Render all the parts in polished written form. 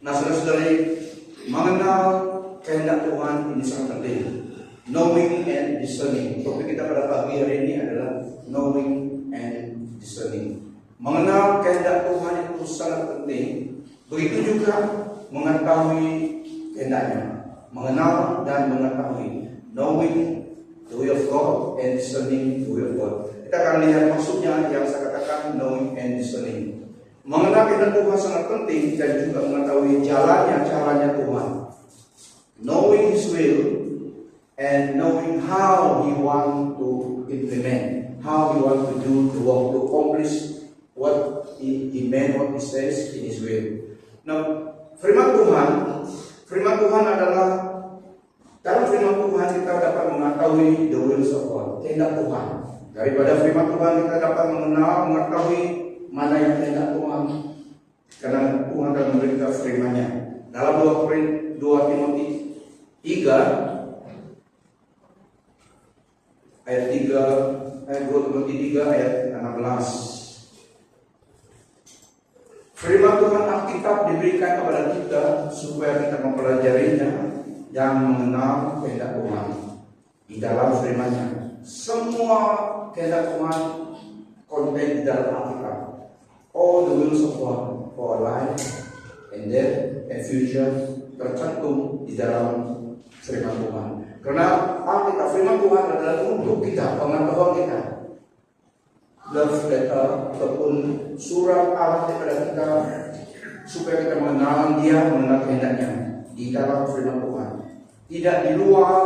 Nah, saudara-saudari, mengenal kehendak Tuhan ini sangat penting. Knowing and discerning. Topik kita pada pagi hari ini adalah knowing and discerning. Mengenal kehendak Tuhan itu sangat penting. Begitu juga mengetahui kehendaknya. Mengenal dan mengetahui. Knowing the will of God and discerning the will of God. Kita akan lihat maksudnya yang saya katakan knowing and discerning. Mengenal kehendak Tuhan sangat penting dan juga mengetahui caranya Tuhan. Knowing His will and knowing how He want to implement, how He want to do the work, to accomplish what He meant, what He says in His will. Now, firman Tuhan adalah, dalam firman Tuhan kita dapat mengetahui the wills of God, kehendak Tuhan. Daripada firman Tuhan kita dapat mengetahui mana yang kehendak Tuhan, karena Tuhan akan memberikan firman-Nya. Dalam 2 Timotius 3 ayat 2 Timotius 3 ayat 16. Firman Tuhan Alkitab diberikan kepada kita supaya kita mempelajarinya dan mengenal kehendak Tuhan di dalam firman-Nya. Semua kehendak Tuhan konten di dalam Alkitab. All the wills of God for our life and death and future tercantum di dalam firman Tuhan. Karena Alkitab, firman Tuhan adalah untuk kita, pengetahuan kita. Love letter ataupun surat Allah kepada kita supaya kita mengenal Dia, mengenal kehendaknya di dalam firman Tuhan. Tidak di luar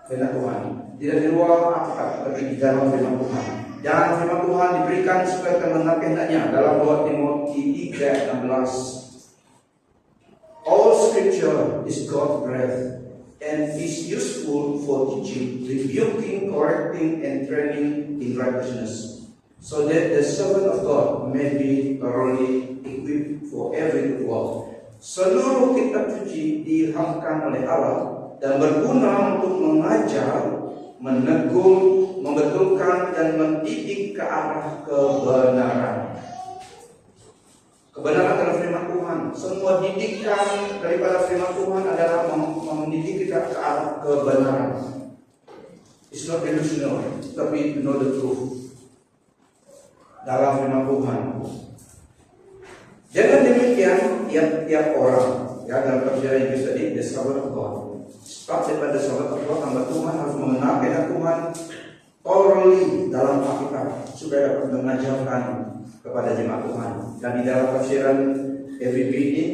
kehendak Tuhan, tidak di luar Alkitab, tapi di dalam firman Tuhan. Dan firman Tuhan diberikan supaya kita mengenal kehendaknya dalam 2 Timotius 3 ayat 16. All scripture is God breathed and is useful for teaching, rebuking, correcting, and training in righteousness, so that the servant of God may be thoroughly equipped for every good work. Seluruh kitab suci diilhamkan oleh Allah dan berguna untuk mengajar, menegur, membetulkan, dan mendidik ke arah kebenaran. Kebenaran adalah firman Tuhan. Semua didikan daripada firman Tuhan adalah mendidik kita ke arah kebenaran. It's not delusional, tapi to know the truth. Dalam firman Tuhan. Jangan demikian tiap-tiap orang. Ya, dalam tafsiran Inggris tadi, the servant of God. Sebab daripada servant of God, hamba Tuhan harus mengenal kehendak Tuhan thoroughly dalam Alkitab supaya dapat mengajarkan kepada jemaat Tuhan. Dan di dalam tafsiran FBB ini,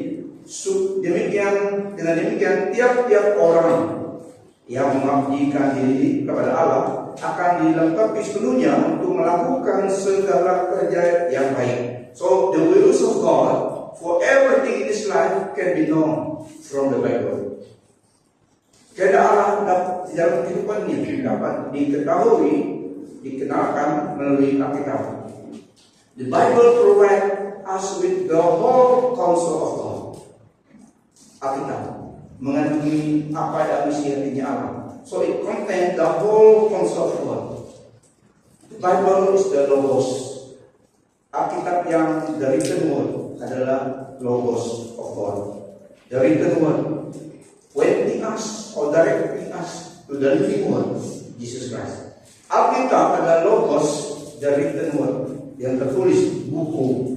dengan demikian tiap-tiap orang yang mengabdikan diri kepada Allah akan dilengkapi sepenuhnya untuk melakukan segala kerja yang baik. So the wills of God for everything in this life can be known from the Bible. Kehendak Allah di dalam kehidupan ini dapat diketahui, dikenalkan melalui Alkitab. The Bible provides us with the whole counsel of God. Alkitab mengandungi apa yang misi hatinya Allah. So it contains the whole counsel of God. The Bible is the Logos. Alkitab yang the written word adalah Logos of God. The written word pointing us or directing us to the living word, Jesus Christ. Alkitab adalah Logos, the written word, yang tertulis buku.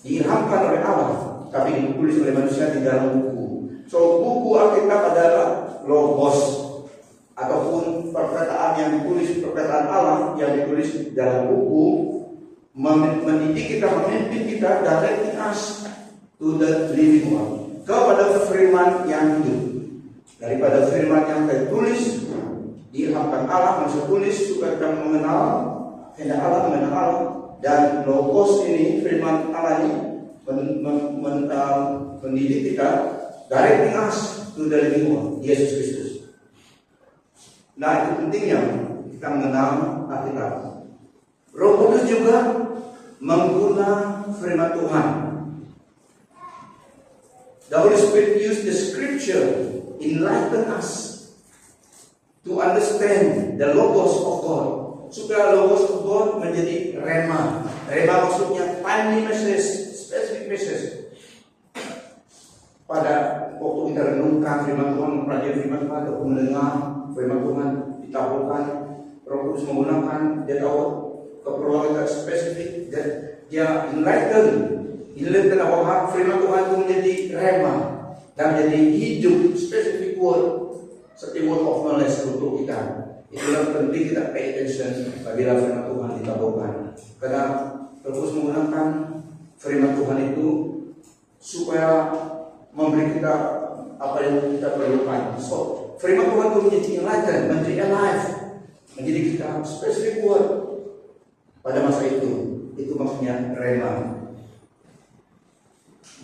Diilhamkan oleh Allah, tapi ditulis oleh manusia di dalam buku. So buku Alkitab adalah Logos, ataupun perkataan yang ditulis, perkataan Allah yang ditulis dalam buku, mendidik kita, memimpin kita, directing us to the living word, kepada firman yang hidup. Daripada firman yang tertulis, diilhamkan Allah, manusia tulis supaya kita mengenal kehendak Allah, mengenal Allah. Dan Logos ini, firman Allah ini mendidik kita, directing us to the living word, Yesus Kristus. Nah, itu pentingnya kita mengenal Alkitab. Roh Kudus juga mengguna firman Tuhan. The Holy Spirit used the Scripture enlighten us to understand the Logos of God. Supaya Logos of God menjadi Rema. Rema maksudnya timely message, specific message. kita renungkan firman Tuhan, mempelajari firman Tuhan, atau mendengar firman Tuhan, ditaburkan, Roh Kudus menggunakan, dia tahu keperluan kita spesifik, dan dia enlighten our heart. Firman Tuhan itu menjadi rema dan menjadi hidup, specific word, seperti word of knowledge untuk kita. Itulah penting kita pay attention apabila firman Tuhan ditaburkan, karena Roh Kudus menggunakan firman Tuhan itu supaya memberi kita apa yang kita perlukan. So, firman Tuhan itu menjadi enlighten, menjadi alive, menjadi kita specific word pada masa itu. Itu maksudnya rema.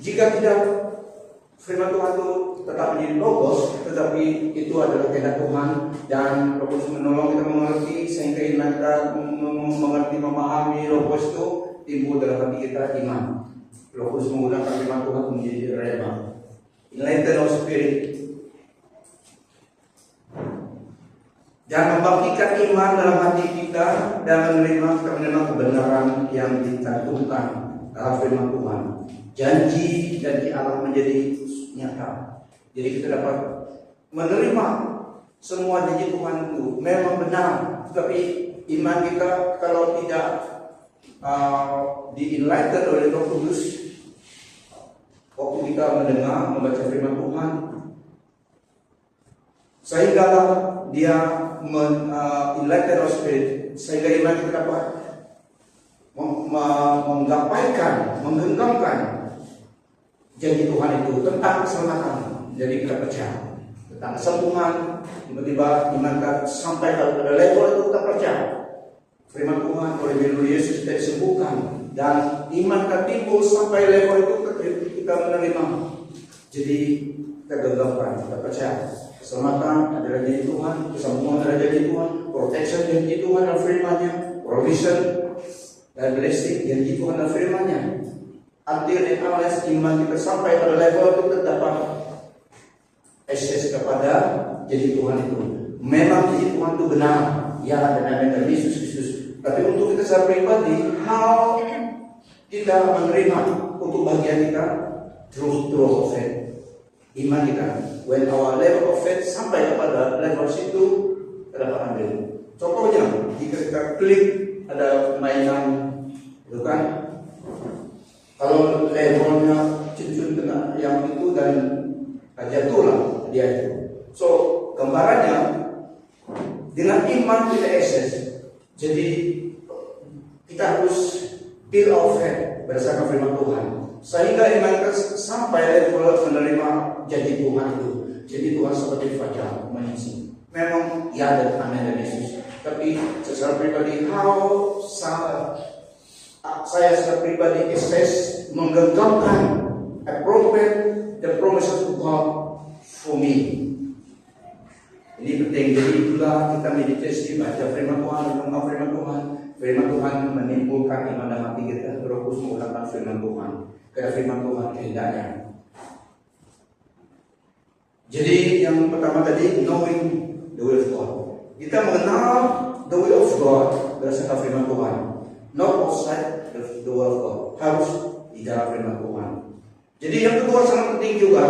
Jika tidak, firman Tuhan itu tetap menjadi logos, tetapi itu adalah kehendak Tuhan, dan Roh Kudus menolong kita mengerti sehingga iman kita mengerti, memahami. Roh Kudus itu timbul dalam hati kita iman. Roh Kudus menggunakan firman Tuhan menjadi rema, enlighten our spirit, dan membangkitkan iman dalam hati kita dan menerima kebenaran yang dicantumkan dalam firman Tuhan. Janji Allah menjadi nyata. Jadi kita dapat menerima semua janji Tuhan itu memang benar, tapi iman kita kalau tidak di-enlighten oleh Roh Kudus, waktu kita mendengar, membaca firman Tuhan, sehingga dia enlighten our spirit, sehingga iman kita dapat menggenggamkan janji Tuhan itu tentang keselamatan. Jadi kita percaya tentang kesembuhan, tiba-tiba iman kita sampai pada level itu kita percaya firman Tuhan oleh biru Yesus kita disembuhkan, dan iman kita timbul sampai level itu kita menerima. Jadi kita genggamkan, kita percaya keselamatan adalah janji Tuhan, kesembuhan adalah janji Tuhan, protection janji Tuhan dan firman-Nya, provision dan blessing janji Tuhan dan firman-Nya. Until and unless iman kita sampai pada level itu terdapat akses kepada janji Tuhan itu. Memang janji Tuhan itu benar, ya, dan amin dari Yesus Kristus. Tapi untuk kita secara pribadi, how kita menerima untuk bagian kita through of faith, iman kita. When our level of faith sampai kepada level situ, kita dapat ambil. Contohnya, jika kita klik ada mainan, itu kan, kalau levelnya cincin kena yang itu dan jatuhlah dia itu. So gambarannya dengan iman kita akses. Jadi kita harus build our faith berdasarkan firman Tuhan, sehingga iman kita sampai level menerima janji Tuhan itu. Jadi Tuhan seperti fajar mengisi. Memang ya dan amin dari Yesus. Tapi secara pribadi, how saya secara pribadi akses menggenggamkan appropriate the promises of God for me. Ini penting. Jadi itulah kita meditasi, baca firman Tuhan, renungkan firman Tuhan. Firman Tuhan menimbulkan iman dalam hati kita. Roh Kudus menggunakan firman Tuhan, karena firman Tuhan kehendaknya. Jadi yang pertama tadi, knowing the will of God. Kita mengenal the will of God berdasarkan firman Tuhan, not outside the will of God, harus di dalam firman Tuhan. Jadi yang kedua sangat penting juga,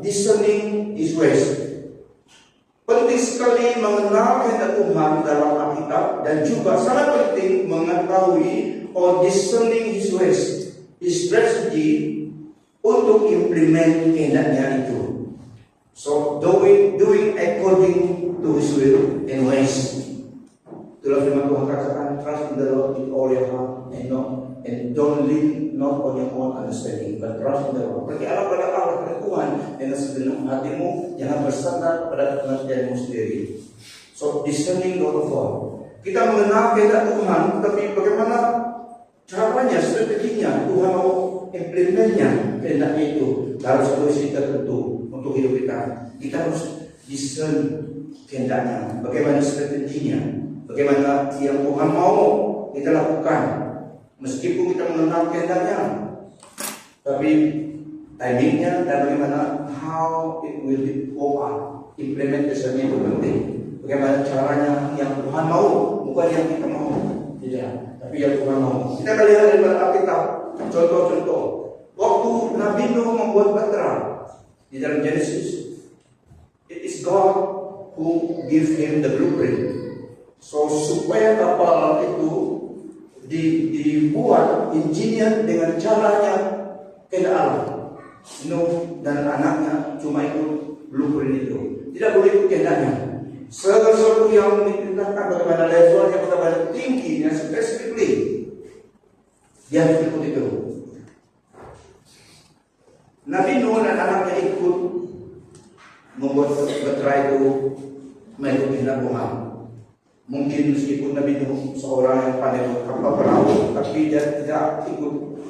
discerning His ways. Penting sekali mengenal kehendak Tuhan dalam Alkitab, dan juga sangat penting mengetahui or discerning His ways, His strategy untuk implement kehendaknya itu. So doing according to His will and ways. Itulah firman Tuhan katakan, trust in the Lord with all your heart and don't lean not on your own understanding, but trust in the Lord. Percayalah pada Allah, pada Tuhan dengan segenap hatimu, jangan bersandar pada pengertianmu sendiri. So discerning the will of God. Kita mengenal kehendak Tuhan, tapi bagaimana caranya, strateginya Tuhan mau implementnya kehendaknya itu dalam satu isi tertentu untuk hidup kita. Kita harus discern kehendaknya, bagaimana strateginya, bagaimana yang Tuhan mau kita lakukan. Meskipun kita mengenal kehendaknya, tapi timingnya dan bagaimana how it will be work out, implementasinya itu penting. Bagaimana caranya yang Tuhan mau, bukan yang kita mau, tidak, tapi yang Tuhan mau. Kita akan lihat dari Alkitab contoh-contoh. Waktu Nabi Nuh membuat bahtera di dalam Genesis It's God who gives him the blueprint. So supaya kapal itu dibuat engineer dengan caranya kehendak Allah. Nuh dan anaknya cuma ikut blueprint itu, tidak boleh ikut kehendaknya. Segala sesuatu yang diperintahkan bagaimana levelnya, bagaimana tingginya, specifically dia harus ikut itu. Nabi Nuh dan anaknya ikut membuat bahtera itu mengikut kehendak Tuhan. Mungkin meskipun Nabi Nuh seorang yang pandai kapal perahu, tapi dia tidak ikut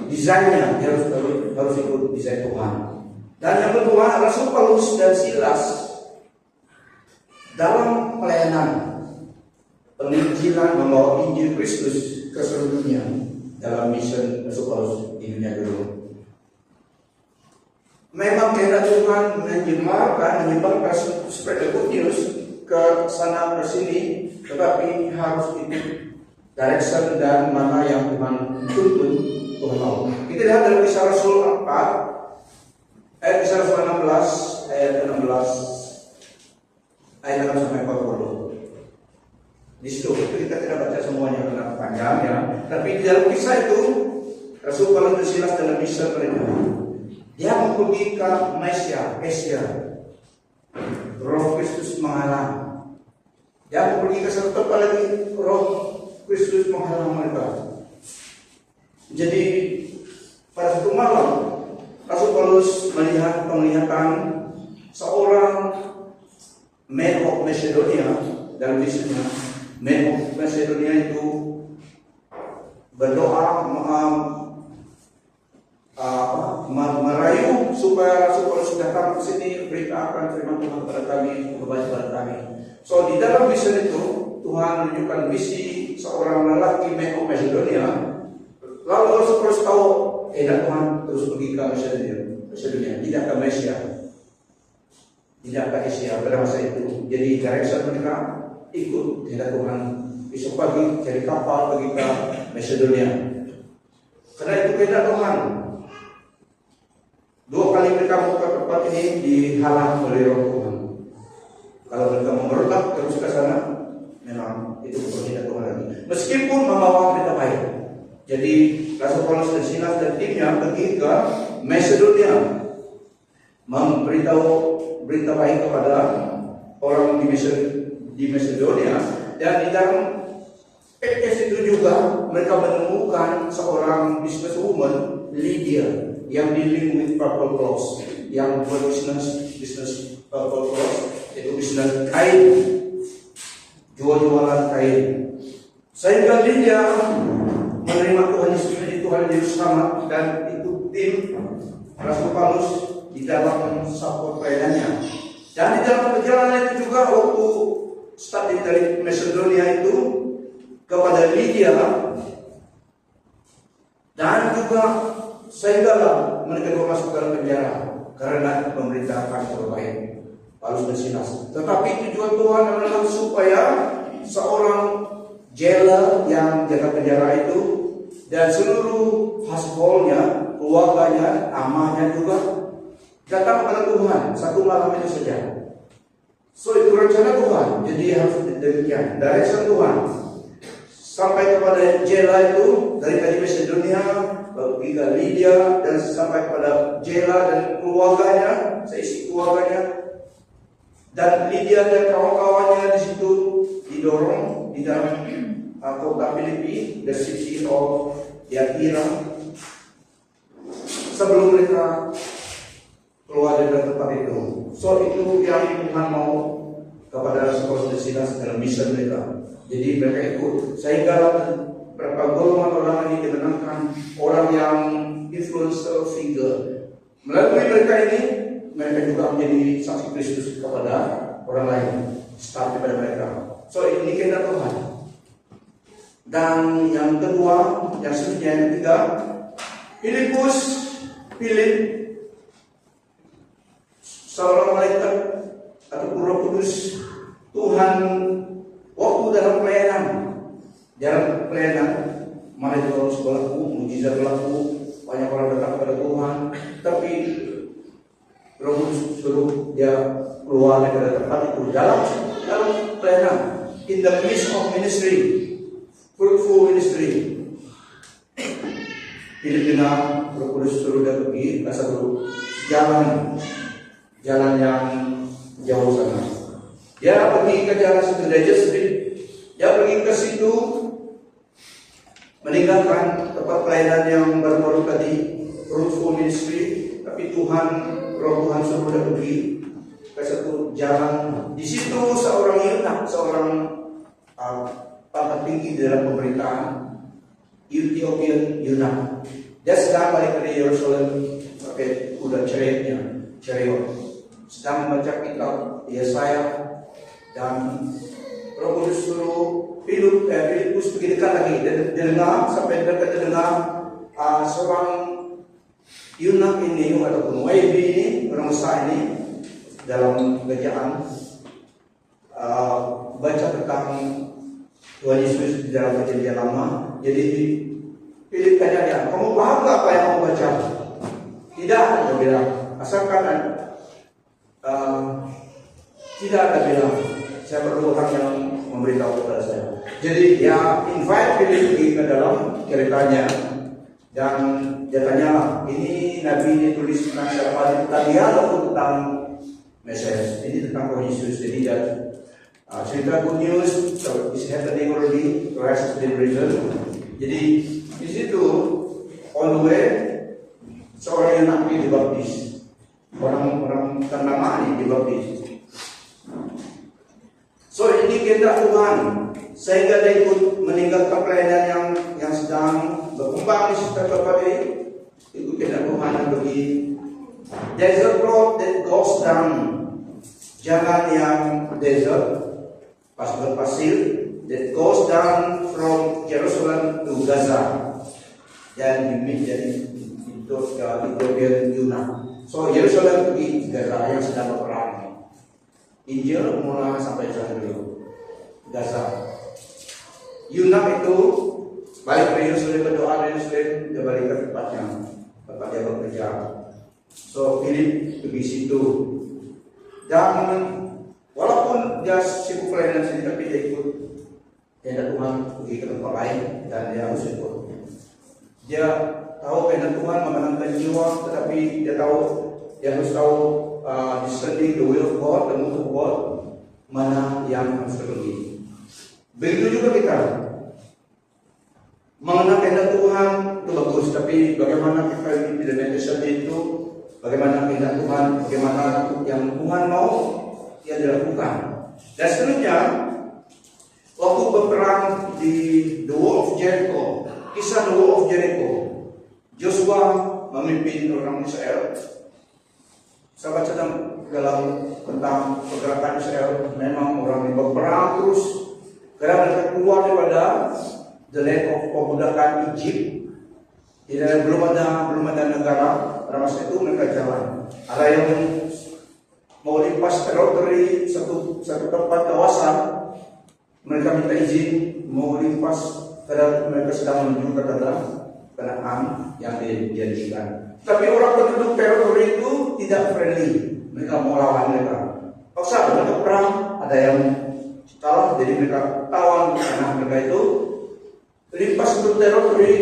desainnya, dia harus ikut desain Tuhan. Dan yang kedua, Rasul Paulus dan Silas dalam pelayanan penginjilan membawa Injil Kristus ke seluruh dunia dalam mission Rasul Paulus di dunia dulu. Memang kehendak Tuhan menyebarkan spread the good news ke sana ke sini, tetapi harus ikut direction dan mana yang Tuhan tuntun, Tuhan mau. Kita lihat dalam Kisah Rasul 4 ayat Kisah Rasul 16 ayat 6 sampai 40. Di situ kita tidak baca semuanya karena panjang ya, tapi di dalam kisah itu Rasul Paulus dan Silas dalam misi mereka, dia mau pergi ke Asia. Roh Kristus menghalang. Dia mau pergi ke satu tempat lagi, Roh Kristus menghalang mereka. Jadi pada satu malam Rasul Paulus melihat penglihatan seorang man of Macedonia. Dalam visinya man of Macedonia itu berdoa merayu supaya Rasul Paulus datang ke sini beritakan firman Tuhan kepada kami, membaca kepada kami. So di dalam vision itu Tuhan menunjukkan visi seorang lelaki man of Macedonia. Lalu Rasul Paulus tahu Tuhan terus pergi ke Macedonia, tidak ke Mesia, tidak ke Asia pada masa itu. Jadi direction mereka ikut kehendak Tuhan. Besok pagi cari kapal pergi ke Macedonia. Karena itu kehendak Tuhan. 2 kali mereka mau ke tempat ini dihalang oleh Roh Tuhan. Kalau mereka memberontak terus ke sana, memang itu kehendak Tuhan lagi. Meskipun membawa berita baik. Jadi Rasul Paulus dan Silas dan timnya pergi ke Macedonia, memberitahu berita baik kepada orang di Macedonia. Dan di dalam podcast itu juga mereka menemukan seorang businesswoman, Lydia, yang dealing with purple clothes, yang bisnis purple clothes, itu bisnis kain, jual-jualan kain. Sehingga Lydia menerima Tuhan Yesus menjadi Tuhan Yerusalem, dan itu tim Rasul Paulus di dalam support pelayanannya. Dan di dalam perjalanan itu juga waktu start dari Macedonia itu kepada Lydia, dan juga sehingga mereka masuk dalam penjara karena memerintahkan terbaik Paulus dan Silas. Tetapi tujuan Tuhan adalah supaya seorang jailer yang jaga penjara itu dan seluruh householdnya, keluarganya, amahnya juga datang kepada Tuhan satu malam itu saja. So itu rencana Tuhan. Jadi harus demikian, direction Tuhan. Sampai kepada jailer itu dari Macedonia, pergi ke Lydia, dan sampai kepada jailer dan keluarganya, seisi keluarganya. Dan Lydia dan kawan-kawannya di situ didorong di dalam kota Filipi, the city of Thyatira, sebelum mereka keluar dari tempat itu. So itu yang Tuhan mau kepada Rasul Silas dalam misi mereka. Jadi mereka ikut, sehingga berapa golongan orang ini dimenangkan orang yang influential figure. Melalui mereka ini, mereka juga menjadi saksi Kristus kepada orang lain, start kepada mereka. So ini kehendak Tuhan. Dan yang kedua, yang selanjutnya yang ketiga, Philip, seorang malaikat atau Roh Kudus Tuhan waktu dalam pelayanan, malaikat harus berlaku, mujizat berlaku, banyak orang datang kepada Tuhan, tapi Roh Kudus suruh dia keluar dari tempat itu dalam pelayanan, in the midst of ministry, fruitful ministry. Philip dengar Roh Kudus suruh dia pergi ke satu jalan yang jauh sana. Dia pergi ke jalan situ, dia pergi ke situ meninggalkan tempat pelayanan yang baru-baru tadi, fruitful ministry. Tapi Roh Tuhan suruh dia pergi ke satu jalan. Di situ seorang Yunak, seorang pangkat tinggi di dalam pemerintahan, Ethiopian Yunak. Dia sedang balik dari Yerusalem pakai kuda chariot, sedang membaca kitab Yesaya, dan Roh Kudus suruh Filipus pergi dekat lagi. Dia dengar, sampai dekat dia dengar seorang Yunak ini ataupun YB ini, orang besar ini dalam kerajaan baca tentang Tuhan Yesus di dalam Perjanjian Lama. Jadi Philip tanya dia, kamu paham nggak apa yang kamu baca? Tidak, dia bilang. Asalkan tidak, ada bilang. Saya perlu orang yang memberitahu kepada saya. Jadi dia invite Philip pergi ke dalam ceritanya, dan dia tanya, ini Nabi ini tulis tentang siapa? Tentang dia atau tentang Mesias? Ini tentang Tuhan Yesus. Jadi dia cerita good news. So it's happening already. Christ has been risen. Jadi di situ on the way seorang Yunak ini dibaptis. Orang ternama ini dibaptis. So ini kehendak Tuhan, sehingga dia ikut meninggalkan pelayanan yang sedang berkembang di sistem tempat ini. Ikut kehendak Tuhan yang pergi. There's a road that goes down, jalan yang desert, berpasir, that goes down from Jerusalem to Gaza. Dan jadi itu Ethiopian Yunak. So Yerusalem pergi Gaza yang sedang berperang. Injil mulai sampai dulu Gaza. Yunak itu balik ke Yerusalem, berdoa di Yerusalem, dia balik ke tempat dia bekerja. So Philip pergi situ, dan walaupun dia sibuk pelayanan sini, tapi dia ikut kehendak Tuhan pergi ke tempat lain, dan dia harus ikut. Dia tahu kehendak Tuhan memenangkan jiwa, tetapi dia harus tahu discerning the will of God, the move of God, mana yang harus pergi. Begitu juga kita mengenal kehendak Tuhan itu bagus, tapi bagaimana kita hidup di dalam itu, bagaimana kehendak Tuhan, bagaimana yang Tuhan mau dia dilakukan. Dan seterusnya, waktu berperang di The Wall of Jericho, kisah The Wall of Jericho, Joshua memimpin orang Israel. Saya baca dalam tentang pergerakan Israel, memang orang yang berperang terus karena mereka keluar daripada the land of perbudakan Egypt. Tidak, belum ada negara pada masa itu, mereka jalan. Ada yang mau limpas teritori satu tempat kawasan, mereka minta izin mau limpas karena mereka sedang menuju ke tanah Kanaan yang dijanjikan. Tapi orang penduduk teritori itu tidak friendly, mereka mau lawan mereka. Paksa mereka perang, ada yang kalah, jadi mereka tawan tanah mereka itu, limpas ke teritori.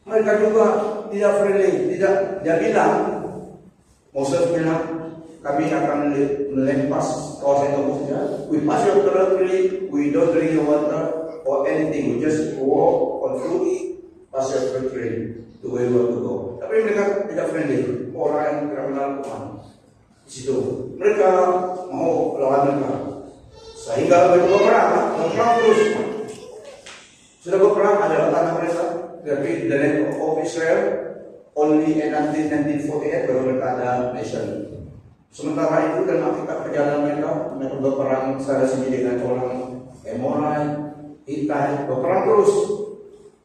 Mereka juga tidak friendly, dia bilang, Moses bilang, kami akan melempas kawasan itu saja. We pass your territory, we don't drink your water or anything, we just walk on foot, pass your territory to where you want to go. Tapi mereka tidak friendly, orang yang tidak kenal Tuhan. Di situ mereka mau lawan mereka, sehingga mereka berperang terus. Sudah berperang, ada tanah mereka. Tapi the land of Israel only in 1948 baru mereka ada nation. Sementara itu dalam akibat perjalanan mereka berperang secara sendiri dengan orang Amorite, Hittite, berperang terus.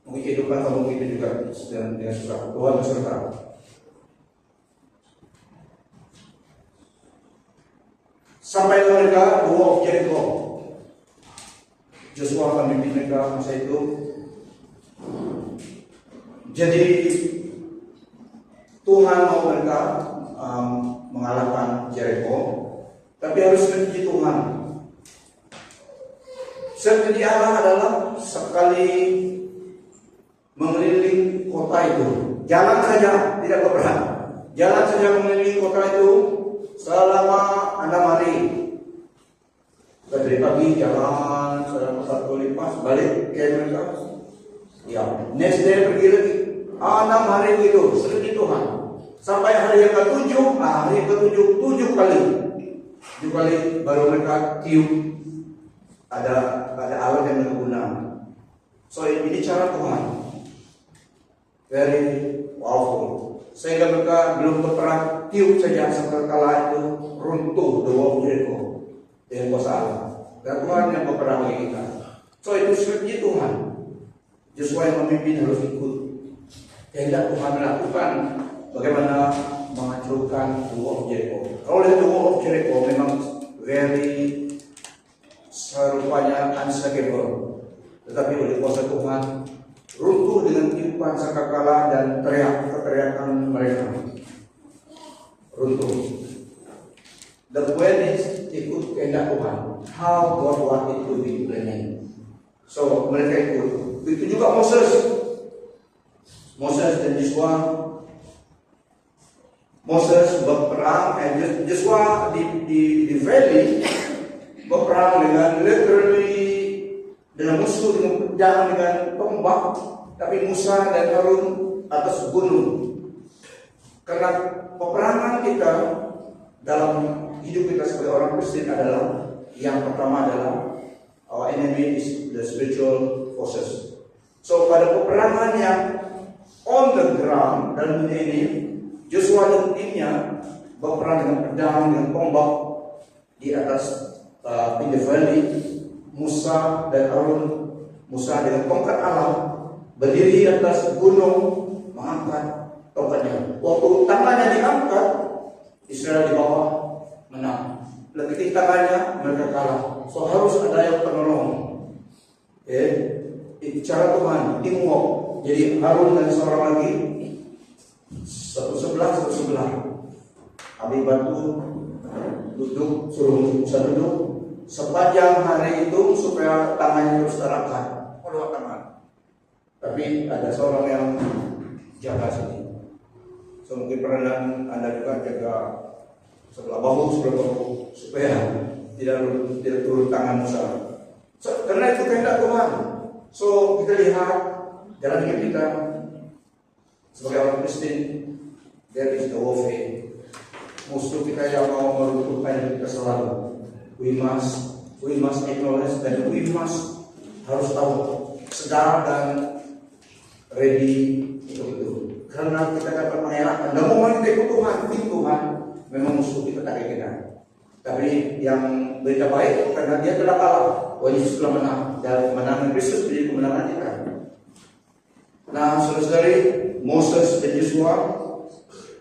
Mungkin kehidupan kamu itu juga dengan susah. Tuhan berserta. Sampai mereka The Wall of Jericho. Joshua memimpin mereka masa itu. Jadi Tuhan mau mereka mengalahkan Jericho, tapi harus puji Tuhan. Strategi Allah adalah sekali mengelilingi kota itu, jalan saja, tidak berperang. Jalan saja mengelilingi kota itu selama 6 hari. Dari pagi jalan selama 1 lipas, balik ke mereka. Ya, next day pergi lagi. 6 hari itu, strategi Tuhan. Sampai hari yang ke-7, hari yang ke-7, 7 kali. 7 kali baru mereka tiup. Ada alat yang mereka gunakan. So ini cara Tuhan. Very powerful. Sehingga mereka belum berperang, tiup saja sampai kala itu runtuh the wall of Jericho dengan kuasa Allah. Dan Tuhan yang berperang bagi kita. So itu strategi Tuhan. Joshua yang memimpin harus ikut. Kehendak Tuhan melakukan bagaimana menghancurkan the wall of Jericho. Kalau lihat the wall of Jericho memang very serupanya unshakable, tetapi oleh kuasa Tuhan runtuh dengan tiupan sangkakala dan teriakan mereka. Runtuh. The point is ikut kehendak Tuhan. How God want it to be planning. So mereka ikut. Itu juga Moses dan Joshua. Moses berperang, Joshua di valley berperang dengan literally dengan musuh, dengan pedang, dengan tombak. Tapi Musa dan Harun atas gunung. Karena peperangan kita dalam hidup kita sebagai orang Kristen adalah, yang pertama adalah our enemy is the spiritual forces. So pada peperangan yang on the ground dalam dunia ini, Joshua dan timnya berperang dengan pedang, dengan tombak di atas in the valley. Musa dan Harun, Musa dengan tongkat Allah berdiri atas gunung mengangkat tongkatnya. Waktu tangannya diangkat, Israel di bawah menang. Ketika tangannya mereka kalah. So harus ada yang penolong. Itu cara Tuhan, teamwork. Jadi Harun dan seorang lagi, satu sebelah. Ambil batu, duduk, suruh Musa duduk sepanjang hari itu supaya tangannya terus terangkat. Kedua tangan. Tapi ada seorang yang jaga sini. So mungkin pernah Anda juga jaga sebelah bahu supaya tidak turun tangan Musa. So, karena itu kehendak Tuhan. So kita lihat jalan hidup kita sebagai orang Kristen, there is the warfare. Musuh kita yang mau meruntuhkan kita selalu. We must acknowledge dan we must harus tahu, sedar dan ready untuk itu. Karena kita dapat mengelakkan. Dan mau kita ikut Tuhan memang musuh kita tak kita. Tapi yang berita baik karena dia telah kalah. Wah, Yesus telah menang dan kemenangan Kristus menjadi kemenangan kita. Nah, saudara-saudari, Moses dan Joshua,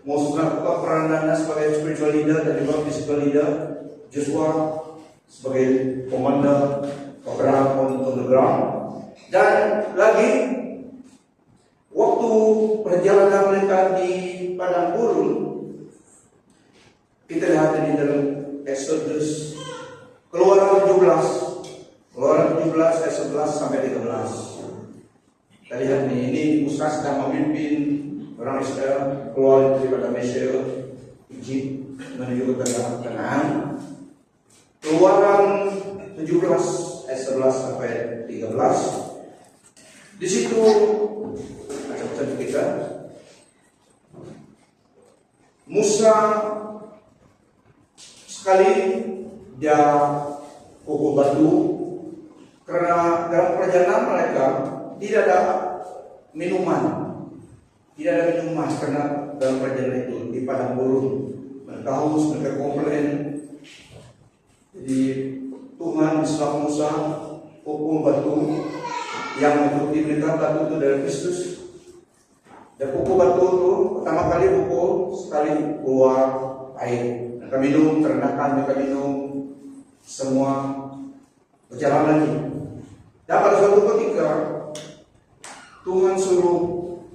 Moses melakukan peranannya sebagai spiritual leader dan juga physical leader. Joshua sebagai komandan peperang on the ground. Dan lagi waktu perjalanan mereka di padang gurun, kita lihat di dalam Exodus Keluaran 17 ayat 11 sampai 13. Kita lihat nih, ini Musa sedang memimpin orang Israel keluar daripada Mesir, Egypt menuju ke tanah Kanaan. Keluaran 17 ayat 11 sampai 13. Di situ ada kita. Musa sekali dia pukul batu karena dalam perjalanan mereka tidak ada minuman. Karena dalam perjalanan itu di padang gurun mereka haus, mereka komplain. Jadi Tuhan disuruh Musa pukul batu yang mengikuti mereka. Batu itu dari Kristus. Dan pukul batu itu pertama kali pukul sekali keluar air. Mereka minum, terendahkan, mereka minum, semua berjalan lagi. Dan pada suatu ketika Tuhan suruh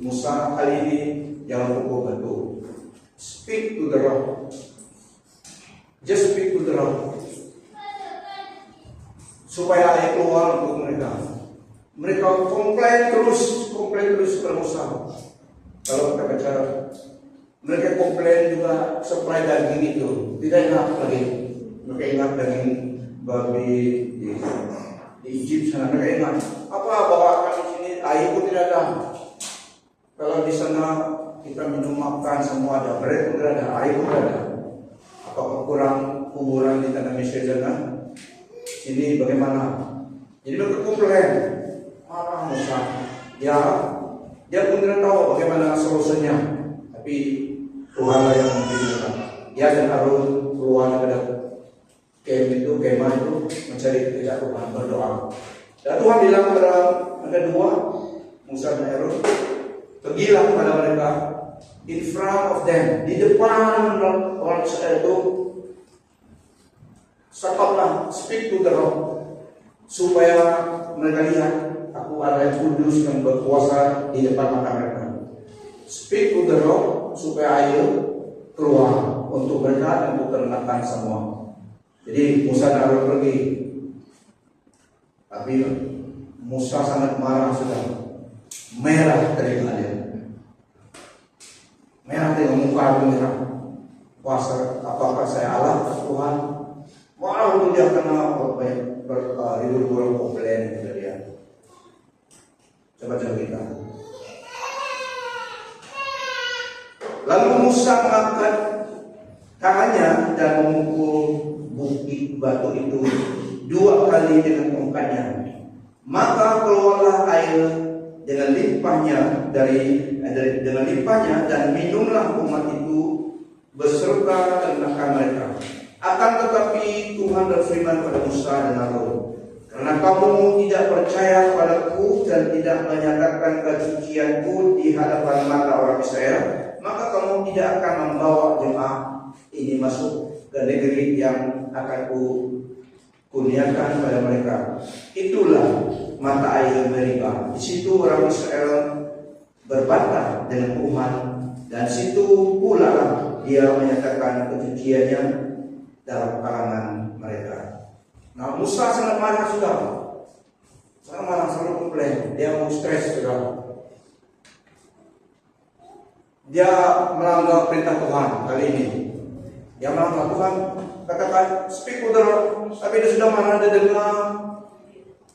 Musa, kali ini jangan pukul batu, speak to the rock. Just speak to the rock. Supaya air keluar untuk mereka. Mereka komplain terus kepada Musa. Kalau kita baca, mereka komplain juga supply daging itu tidak enak lagi. Mereka ingat daging babi di Egypt sana. Mereka ingat apa bawakan di sini air pun tidak ada. Kalau di sana kita minum makan semua ada, mereka pun tidak ada, air pun tidak ada. Apakah kurang kuburan di tanah Mesir sana? Ini bagaimana? Jadi mereka komplain. Marah Musa. Ya, dia pun tidak tahu bagaimana solusinya. Tapi Tuhanlah yang memberikan. Dia dan Harun keluar dari kemah itu mencari pekerjaan Tuhan, berdoa. Dan Tuhan bilang kepada ada dua, Musa dan Harun, pergilah kepada mereka in front of them, di depan orang Israel itu. Sakaplah, speak to the rock, supaya mereka lihat aku Allah yang kudus yang berkuasa di depan mata mereka. Speak to the rock, supaya air keluar untuk mereka, untuk ternakan semua. Jadi Musa dan Harun pergi, tapi Musa sangat marah sudah, merah telinga dia, merah telinga muka merah. Puasa, apakah saya Allah Tuhan? Marah untuk dia kena ribu-ribu komplain kepada dia. Coba kita. Lalu Musa mengangkat tangannya dan memukul bukit batu itu 2 kali dengan tongkatnya. Maka keluarlah air dengan limpahnya dengan limpahnya, dan minumlah umat itu beserta ternakan mereka. Akan tetapi Tuhan berfirman kepada Musa dan Harun, karena kamu tidak percaya kepadaku dan tidak menyatakan kesucianku di hadapan mata orang Israel, maka kamu tidak akan membawa jemaah ini masuk ke negeri yang akan kurniakan pada mereka. Itulah mata air Meriba. Di situ orang Israel berbantah dengan Tuhan, dan situ pula dia menyatakan kesuciannya dalam kalangan mereka. Nah, Musa sangat marah sudah, sangat marah, sangat komplain. Dia mau stres sudah. Dia melanggar perintah Tuhan kali ini. Dia melanggar Tuhan, katakan speak to the Lord. Tapi dia sudah marah, dia dengar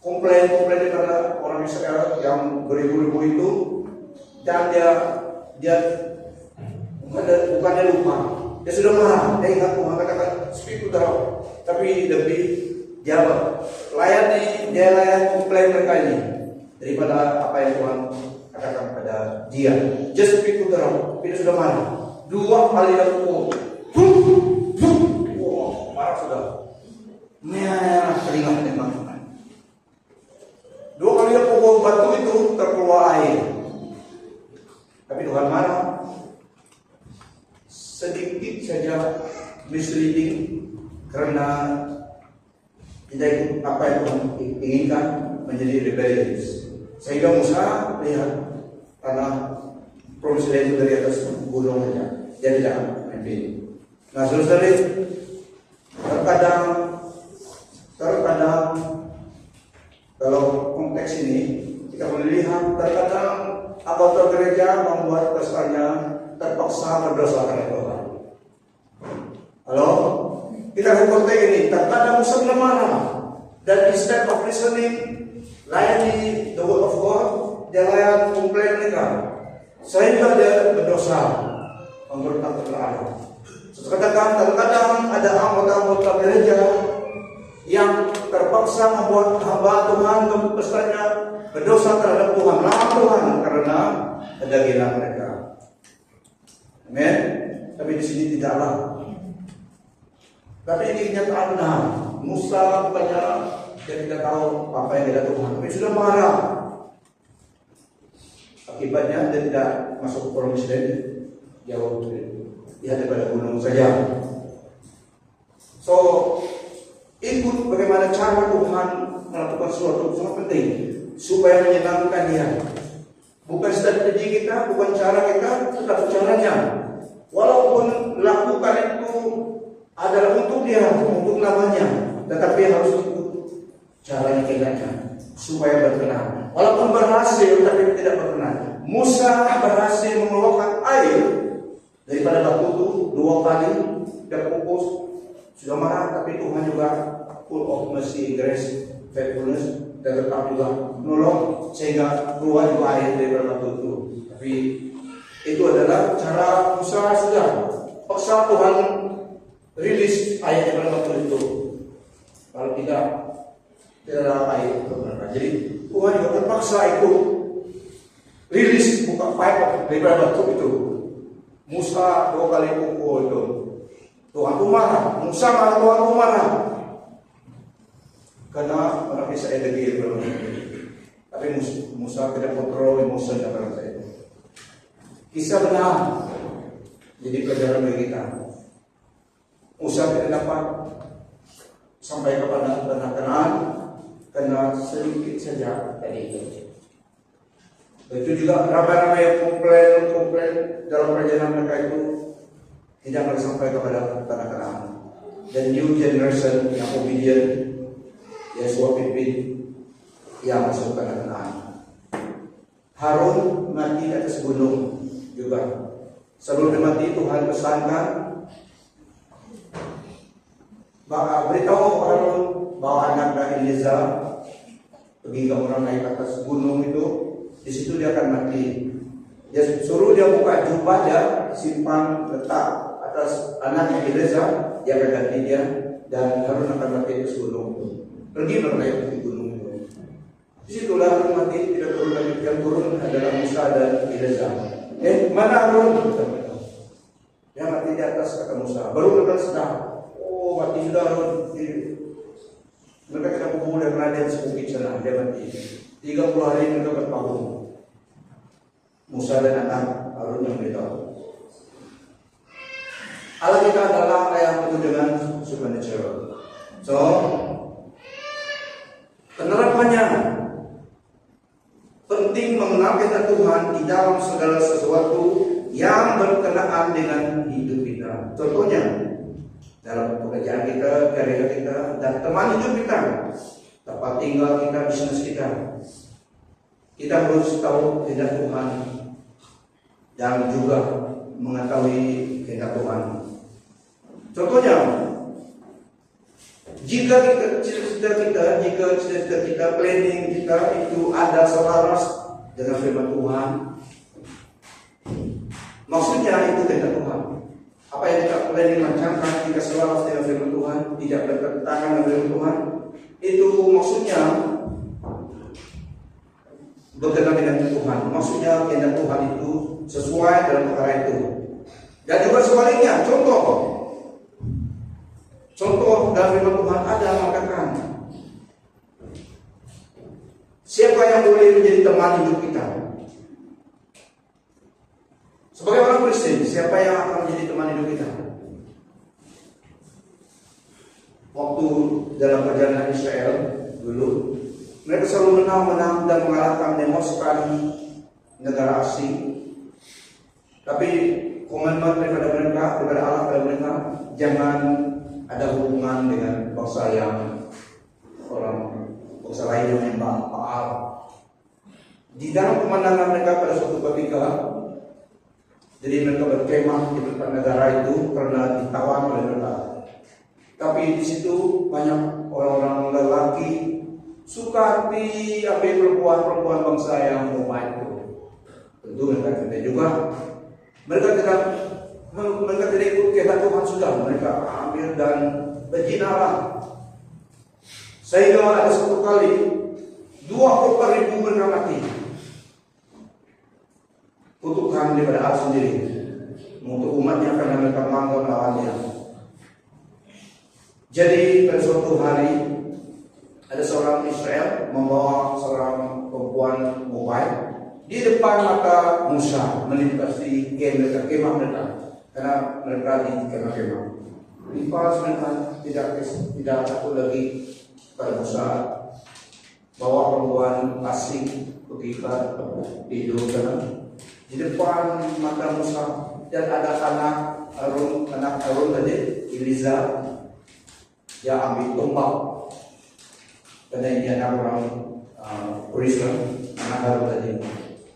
komplain daripada orang Israel yang beribu-ribu itu, dan dia bukannya lupa. Dia sudah marah, dia ingat Tuhan katakan speak to the Lord. Tapi lebih dia layan komplain mereka ini daripada apa yang Tuhan katakan kepada dia. Just speak to the Lord. Tapi dia sudah marah. 2 kali dia pukul. Wow, marah sudah. Merah telinga teman-teman. 2 kali dia pukul batu itu terkeluar air. Tapi Tuhan marah. Sedikit saja misleading karena tidak ikut apa yang Tuhan inginkan, menjadi rebellious. Sehingga Musa lihat tanah provinsi itu dari atas gunung saja, dia tidak mimpi. Nah, saudara, terkadang kalau konteks ini kita boleh lihat terkadang anggota gereja membuat pesannya terpaksa berdosa karena Tuhan. Halo, kita lihat konteks ini. Terkadang Musa marah, dan instead of listening, layani the word of God, dia layan komplain mereka, sehingga dia berdosa memberontak kepada Allah. Terkadang ada anggota gereja yang terpaksa membuat hamba Tuhan pesannya berdosa terhadap Tuhan, melawan Tuhan karena kedagingan mereka. Amin. Tapi di sini tidaklah. Tapi ini kenyataan benar. Musa bukannya dia tidak tahu apa yang dia Tuhan, tapi sudah marah. Akibatnya dia tidak masuk ke provinsi lain, jauh di hadapan gunung saja. So, ikut bagaimana cara Tuhan melakukan sesuatu sangat penting supaya menyenangkan Dia. Bukan strategi kita, bukan cara kita, tetapi caranya. Walaupun lakukan itu adalah untuk dia, untuk namanya, tetapi harus ikut caranya tegaknya supaya berkenan. Walaupun berhasil tapi tidak berkenan. Musa berhasil mengeluarkan air daripada batu itu 2 kali, tidak fokus, sudah marah, tapi Tuhan juga full of mercy, grace, faithfulness, dan tetap juga menolong sehingga keluar juga air daripada batu itu. Tapi itu adalah cara Musa sudah paksa Tuhan rilis air daripada batu itu. Kalau tidak ada air untuk mereka. Jadi Tuhan juga terpaksa ikut rilis buka pipe daripada batu itu. Musa 2 kali pukul itu. Tuhan pun marah. Musa marah, Tuhan pun marah. Karena orang Israel degil belum. Tapi Musa tidak kontrol emosinya pada saya. Kisah benar. Jadi pelajaran bagi kita. Musa tidak dapat sampai kepada tanah Kanaan karena sedikit saja tadi itu. Itu juga ramai-ramai yang komplain dalam perjalanan mereka itu tidak akan sampai kepada tanah Kanaan. Dan new generation yang obedient, Yesua pimpin yang masuk ke tanah Kanaan. Harun mati di atas gunung juga. Sebelum dia mati Tuhan pesankan, beritahu Harun bahwa anaknya Eliezer pergi ke orang naik ke atas gunung itu, di situ dia akan mati. Dia suruh dia buka jubah dia, simpan letak atas anaknya Eliezer, dia akan ganti dia, dan Harun akan mati di gunung itu. Pergi bernaik di gunung itu. Disitulah Harun mati, tidak turun lagi. Yang turun adalah Musa dan Eliezer. Mana Harun? Dia mati di atas kata Musa. Baru mereka sedang, oh mati sudah Harun. Mereka tidak berkumpul dan raden sebukit sana. Dia mati. 30 hari mereka berpanggung. Musa dan anak Harun yang beritahu. Allah kita adalah Allah yang penuh dengan supernatural. So, penerapannya penting mengenal kehendak Tuhan di dalam segala sesuatu yang berkenaan dengan hidup kita. Contohnya dalam pekerjaan kita, karir kita, dan teman hidup kita, tempat tinggal kita, bisnis kita. Kita harus tahu kehendak Tuhan dan juga mengetahui kehendak Tuhan. Contohnya, jika cita-cita kita, planning kita itu ada selaras dengan firman Tuhan, maksudnya itu kehendak Tuhan. Apa yang kita planning rancangkan jika selaras dengan firman Tuhan, tidak bertentangan dengan firman Tuhan, itu maksudnya berkenan dengan Tuhan. Maksudnya kehendak Tuhan itu sesuai dalam perkara itu. Dan juga sebaliknya, Contoh dalam firman Tuhan ada mengatakan, siapa yang boleh menjadi teman hidup kita? Sebagai orang Kristen, siapa yang akan menjadi teman hidup kita? Waktu dalam perjalanan Israel dulu, mereka selalu menang dan mengalahkan menewaskan negara asing. Tapi komitmen daripada Allah kepada mereka, jangan ada hubungan dengan bangsa lain yang menyembah Baal. Di dalam pemandangan mereka pada suatu ketika, jadi mereka berkemah di depan negara itu karena ditawan oleh mereka. Tapi di situ banyak orang-orang lelaki suka hati ambil perempuan-perempuan bangsa yang Moabit itu. Tentu mereka tidak juga. Mereka tidak ikut kehendak Tuhan sudah. Mereka ambil dan berzinalah. Sehingga ada satu kali 20.000 mereka mati. Kutukan daripada Allah sendiri untuk umatnya karena mereka melanggar lawannya. Jadi pada suatu hari ada seorang Israel membawa seorang perempuan Moabit di depan mata Musa melintasi kemah mereka karena mereka di kemah. Lepas mereka tidak takut lagi pada Musa bawa perempuan asing pergi ke tidur di depan mata Musa dan ada anak Harun, anak Harun tadi, Eliza, dia ambil tombak. Karena dia anak orang Kristen, anak Harun tadi.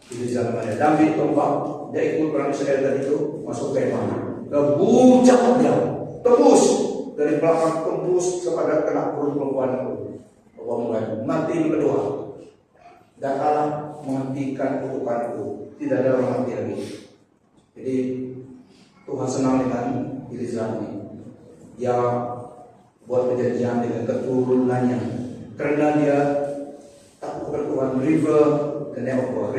Eliza namanya. Dia ambil tombak, dia ikut orang Israel tadi itu masuk kemah. Dia bucak dia, tembus dari belakang, tembus kepada kena perut perempuan itu. Mati yang kedua. Dan Allah menghentikan kutukan itu. Tidak ada orang mati lagi. Jadi Tuhan senang dengan Eliza ini. Dia buat perjanjian dengan keturunannya karena dia takut kepada Tuhan. River dan Ephor,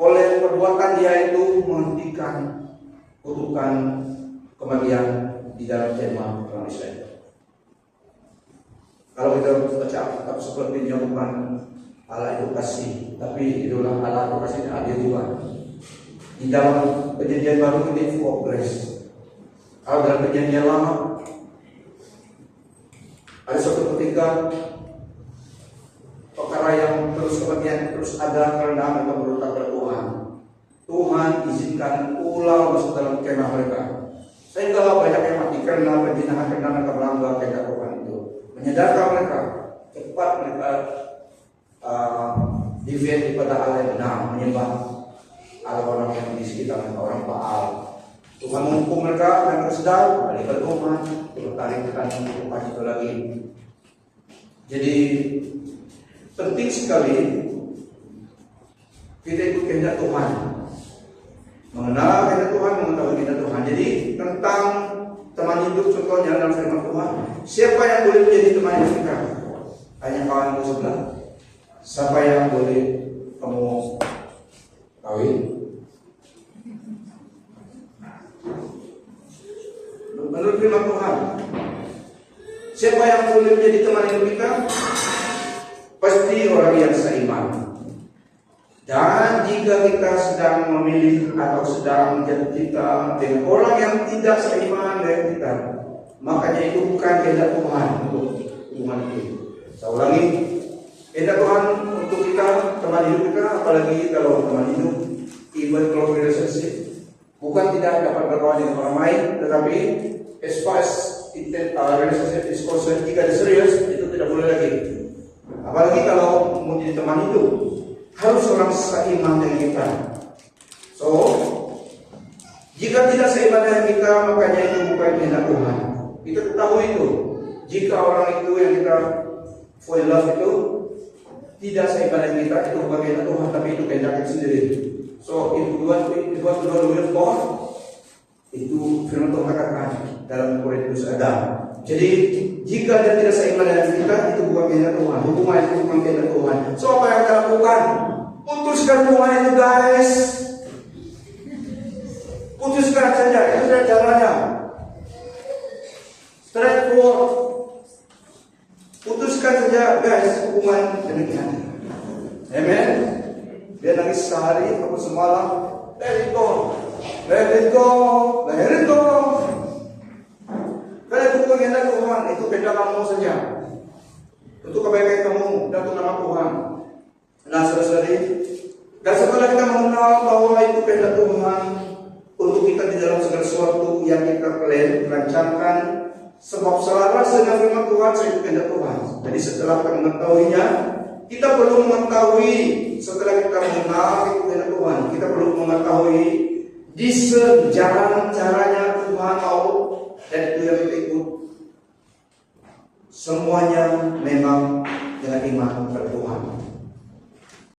oleh perbuatan dia itu menghentikan kutukan kematian di dalam kemah orang Israel. Kalau kita baca Alkitab sepertinya bukan Allah itu kasih, tapi itulah Allah itu kasih adil juga. Di dalam perjanjian baru ini full of grace. Kalau dalam perjanjian lama ada suatu ketika perkara yang terus kemudian terus ada kerendahan atau berontak kepada Tuhan. Tuhan izinkan ular masuk dalam kemah mereka, sehingga banyak yang mati karena perzinahan, karena mereka melanggar kehendak Tuhan itu. Menyadarkan mereka, cepat mereka deviate kepada Allah yang benar, menyembah Allah orang yang di sekitar mereka, orang Baal. Tuhan menghukum mereka dan mereka sedar, balik ke Tuhan, tertarik tekan Tuhan itu lagi. Jadi penting sekali kita ikut kehendak Tuhan, mengenal kehendak Tuhan, mengetahui kehendak Tuhan. Jadi tentang teman hidup contohnya dalam firman Tuhan, siapa yang boleh menjadi teman hidup kita? Hanya kawanmu sebelah. Siapa yang boleh kamu kawin? Menurut firman Tuhan, siapa yang boleh menjadi teman hidup kita? Pasti orang yang seiman. Dan jika kita sedang memilih atau sedang menjadi kita dengan orang yang tidak seiman dengan kita, makanya itu bukan kehendak Tuhan untuk hubungan itu. Saya ulangi, kehendak Tuhan untuk kita, teman hidup kita, apalagi kalau teman hidup, even close relationship, bukan tidak dapat berkawan dengan orang lain, tetapi as far as relationship is concerned, jika ada serius, itu tidak boleh lagi. Apalagi kalau mau jadi teman hidup, harus orang seiman dengan kita. So, jika tidak seiman dengan kita, makanya itu bukan kehendak Tuhan. Kita ketahui itu. Jika orang itu yang kita fall in love itu tidak seiman dengan kita, itu bukan kehendak Tuhan, tapi itu kehendak kita sendiri. So, if you want to know the will of God, itu firman Tuhan katakan dalam Korintus ada. Jadi jika dia tidak seiman dengan kita, itu bukan kehendak Tuhan. Hubungan itu bukan kehendak Tuhan. So apa yang kita lakukan? Putuskan hubungan itu, guys. Putuskan saja. Itu sudah jalannya. Straightforward. Putuskan saja, guys, hubungan demikian. Amen. Dia nangis sehari atau semalam, let it go, let it go, let it go. Karena itu bukan kehendak Tuhan, itu kehendak kamu saja. Untuk kebaikan kamu dan untuk nama Tuhan. Nah, saudara-saudari, dan setelah kita mengenal bahwa itu kehendak Tuhan untuk kita di dalam segala sesuatu yang kita rancangkan, sebab selaras dengan firman Tuhan, itu kehendak Tuhan. Jadi setelah kita mengetahuinya, kita perlu mengetahui. Setelah kita mengenal itu kehendak Tuhan, kita perlu mengetahui discern jalan caranya Tuhan mau. Dan itu yang kita ikut. Semuanya memang dengan iman